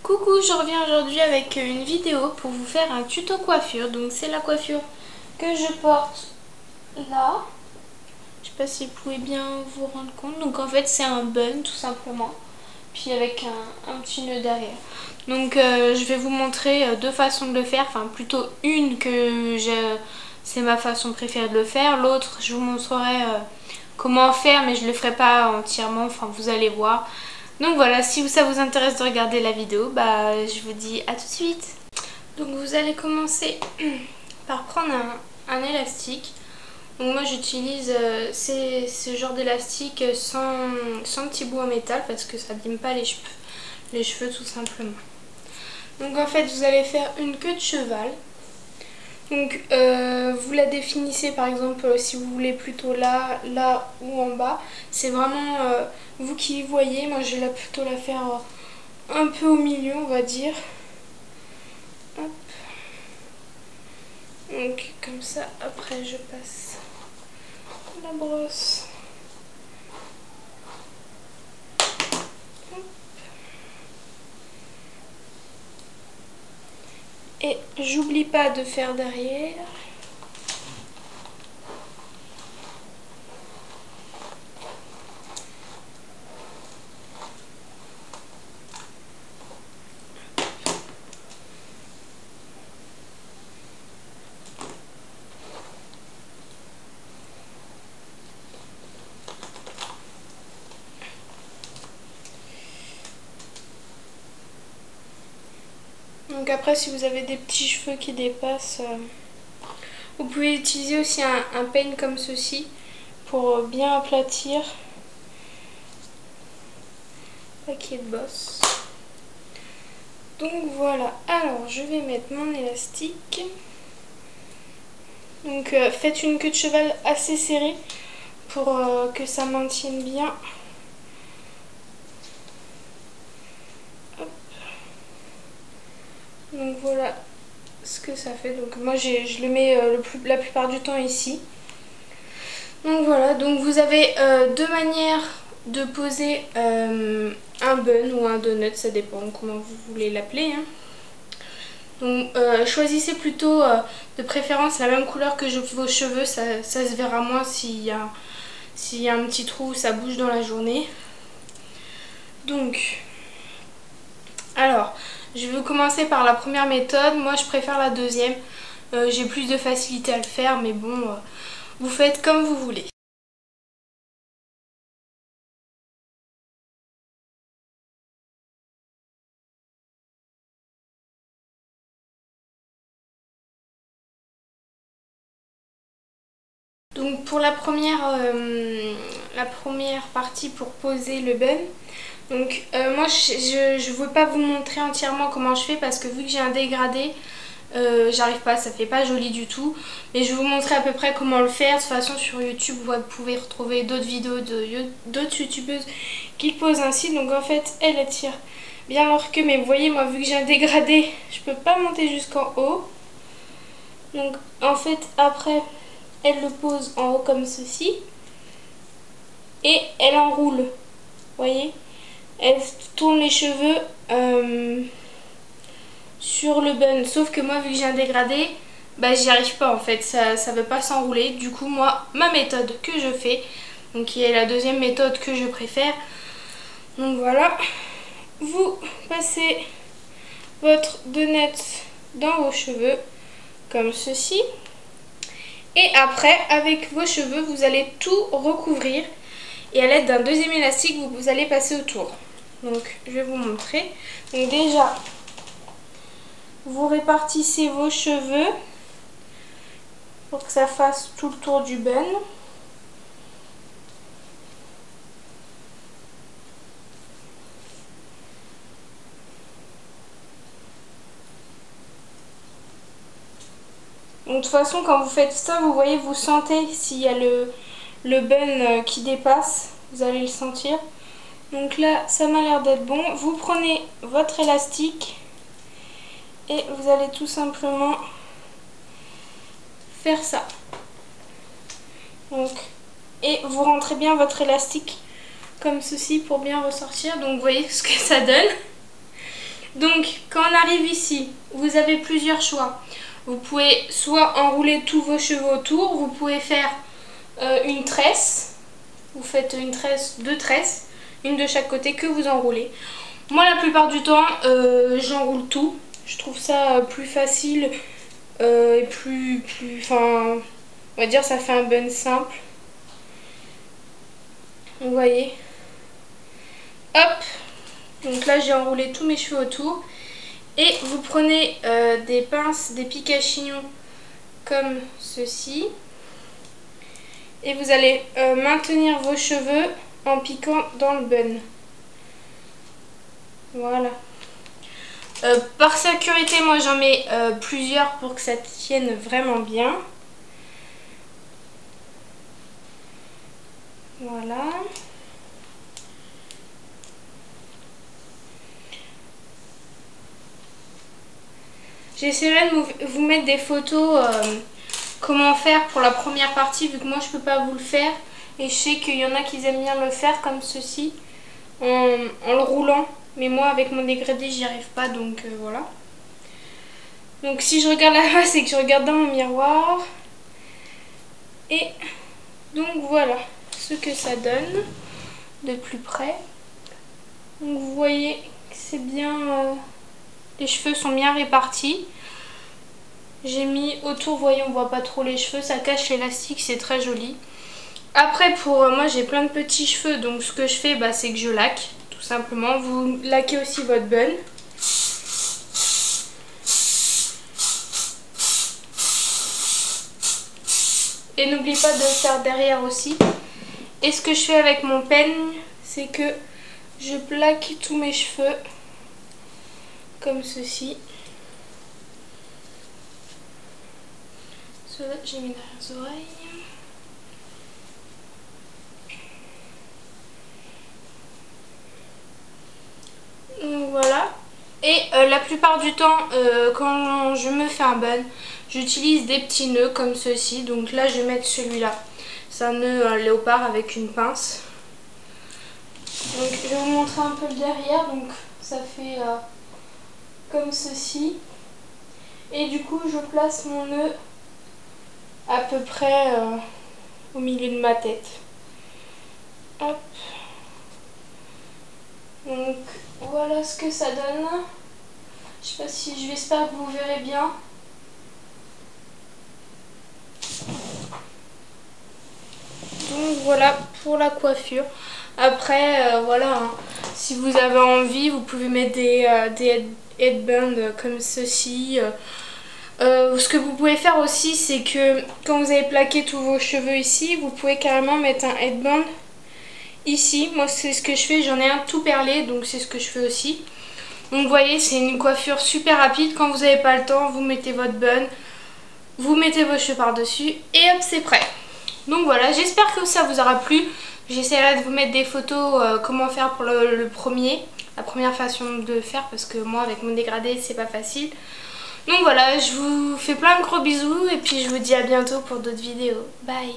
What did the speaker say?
Coucou, je reviens aujourd'hui avec une vidéo pour vous faire un tuto coiffure. Donc c'est la coiffure que je porte là. Je sais pas si vous pouvez bien vous rendre compte. Donc en fait c'est un bun tout simplement. Puis avec un petit nœud derrière. Donc je vais vous montrer deux façons de le faire. Enfin plutôt une que c'est ma façon préférée de le faire. L'autre je vous montrerai comment faire, mais je le ferai pas entièrement. Enfin vous allez voir. Donc voilà, si ça vous intéresse de regarder la vidéo, je vous dis à tout de suite. Donc vous allez commencer par prendre un élastique. Donc moi j'utilise ce genre d'élastique sans petit bout en métal parce que ça n'abîme pas les cheveux tout simplement. Donc en fait vous allez faire une queue de cheval. Donc vous la définissez par exemple si vous voulez plutôt là ou en bas. C'est vraiment vous qui voyez. Moi je vais plutôt la faire un peu au milieu on va dire. Hop. Donc comme ça après je passe la brosse. Hop. Et j'oublie pas de faire derrière. Donc après si vous avez des petits cheveux qui dépassent, vous pouvez utiliser aussi un peigne comme ceci pour bien aplatir. Paquet de bosse. Donc voilà, alors je vais mettre mon élastique. Donc faites une queue de cheval assez serrée pour que ça maintienne bien. Hop. Donc voilà ce que ça fait. Donc moi je le mets la plupart du temps ici. Donc voilà, donc vous avez deux manières de poser un bun ou un donut, ça dépend comment vous voulez l'appeler. Hein. Donc choisissez plutôt de préférence la même couleur que vos cheveux, ça se verra moins s'il y a un petit trou où ça bouge dans la journée. Donc, alors, je vais commencer par la première méthode. Moi je préfère la deuxième, j'ai plus de facilité à le faire, mais bon, vous faites comme vous voulez. Donc pour la première partie pour poser le bun, donc moi je ne veux pas vous montrer entièrement comment je fais parce que vu que j'ai un dégradé, j'arrive pas, ça fait pas joli du tout. Mais je vais vous montrer à peu près comment le faire. De toute façon sur YouTube vous pouvez retrouver d'autres vidéos d'autres youtubeuses qui le posent ainsi. Donc en fait elle tire bien leur queue, mais vous voyez moi vu que j'ai un dégradé, je peux pas monter jusqu'en haut. Donc en fait après elle le pose en haut comme ceci et elle enroule, vous voyez, elle tourne les cheveux sur le bun, sauf que moi vu que j'ai un dégradé, j'y arrive pas en fait, ça veut pas s'enrouler. Du coup moi ma méthode que je fais, donc qui est la deuxième méthode que je préfère, donc voilà, vous passez votre donut dans vos cheveux comme ceci. Et après, avec vos cheveux, vous allez tout recouvrir. Et à l'aide d'un deuxième élastique, vous allez passer autour. Donc, je vais vous montrer. Donc déjà, vous répartissez vos cheveux pour que ça fasse tout le tour du bun. Donc de toute façon quand vous faites ça, vous voyez, vous sentez s'il y a le bun qui dépasse, vous allez le sentir. Donc là ça m'a l'air d'être bon. Vous prenez votre élastique et vous allez tout simplement faire ça. Donc, et vous rentrez bien votre élastique comme ceci pour bien ressortir. Donc vous voyez ce que ça donne. Donc quand on arrive ici, vous avez plusieurs choix. Vous pouvez soit enrouler tous vos cheveux autour, vous pouvez faire une tresse. Vous faites une tresse, 2 tresses, une de chaque côté que vous enroulez. Moi la plupart du temps j'enroule tout. Je trouve ça plus facile et enfin, on va dire ça fait un bun simple. Vous voyez. Hop. Donc là j'ai enroulé tous mes cheveux autour. Et vous prenez des pinces, des pics à chignon comme ceci. Et vous allez maintenir vos cheveux en piquant dans le bun. Voilà. Par sécurité, moi j'en mets plusieurs pour que ça tienne vraiment bien. Voilà. J'essaierai de vous mettre des photos comment faire pour la première partie, vu que moi je peux pas vous le faire. Et je sais qu'il y en a qui aiment bien le faire comme ceci, en le roulant. Mais moi avec mon dégradé j'y arrive pas, donc voilà. Donc si je regarde là-bas, c'est que je regarde dans mon miroir. Et donc voilà ce que ça donne de plus près. Donc vous voyez que c'est bien, les cheveux sont bien répartis. J'ai mis autour, vous voyez, on voit pas trop les cheveux, ça cache l'élastique, c'est très joli. Après pour moi j'ai plein de petits cheveux, donc ce que je fais c'est que je laque. Simplement, vous laquez aussi votre bun. Et n'oubliez pas de le faire derrière aussi. Et ce que je fais avec mon peigne, c'est que je plaque tous mes cheveux comme ceci. Ceux-là, j'ai mis derrière les oreilles. Voilà. Et la plupart du temps quand je me fais un bun, j'utilise des petits nœuds comme ceci. Donc là je vais mettre celui-là. C'est un nœud léopard avec une pince. Donc je vais vous montrer un peu le derrière. Donc ça fait comme ceci. Et du coup je place mon nœud à peu près au milieu de ma tête. Hop. Donc voilà ce que ça donne. Je sais pas si j'espère que vous verrez bien. Donc voilà pour la coiffure. Après voilà, hein, si vous avez envie, vous pouvez mettre des headbands comme ceci. Ce que vous pouvez faire aussi, c'est que quand vous avez plaqué tous vos cheveux ici, vous pouvez carrément mettre un headband ici. Moi c'est ce que je fais, j'en ai un tout perlé, donc c'est ce que je fais aussi. Donc vous voyez, c'est une coiffure super rapide. Quand vous n'avez pas le temps, vous mettez votre bun, vous mettez vos cheveux par dessus et hop, c'est prêt. Donc voilà, j'espère que ça vous aura plu. J'essaierai de vous mettre des photos comment faire pour la première façon de faire, parce que moi avec mon dégradé c'est pas facile. Donc voilà, je vous fais plein de gros bisous et puis je vous dis à bientôt pour d'autres vidéos. Bye.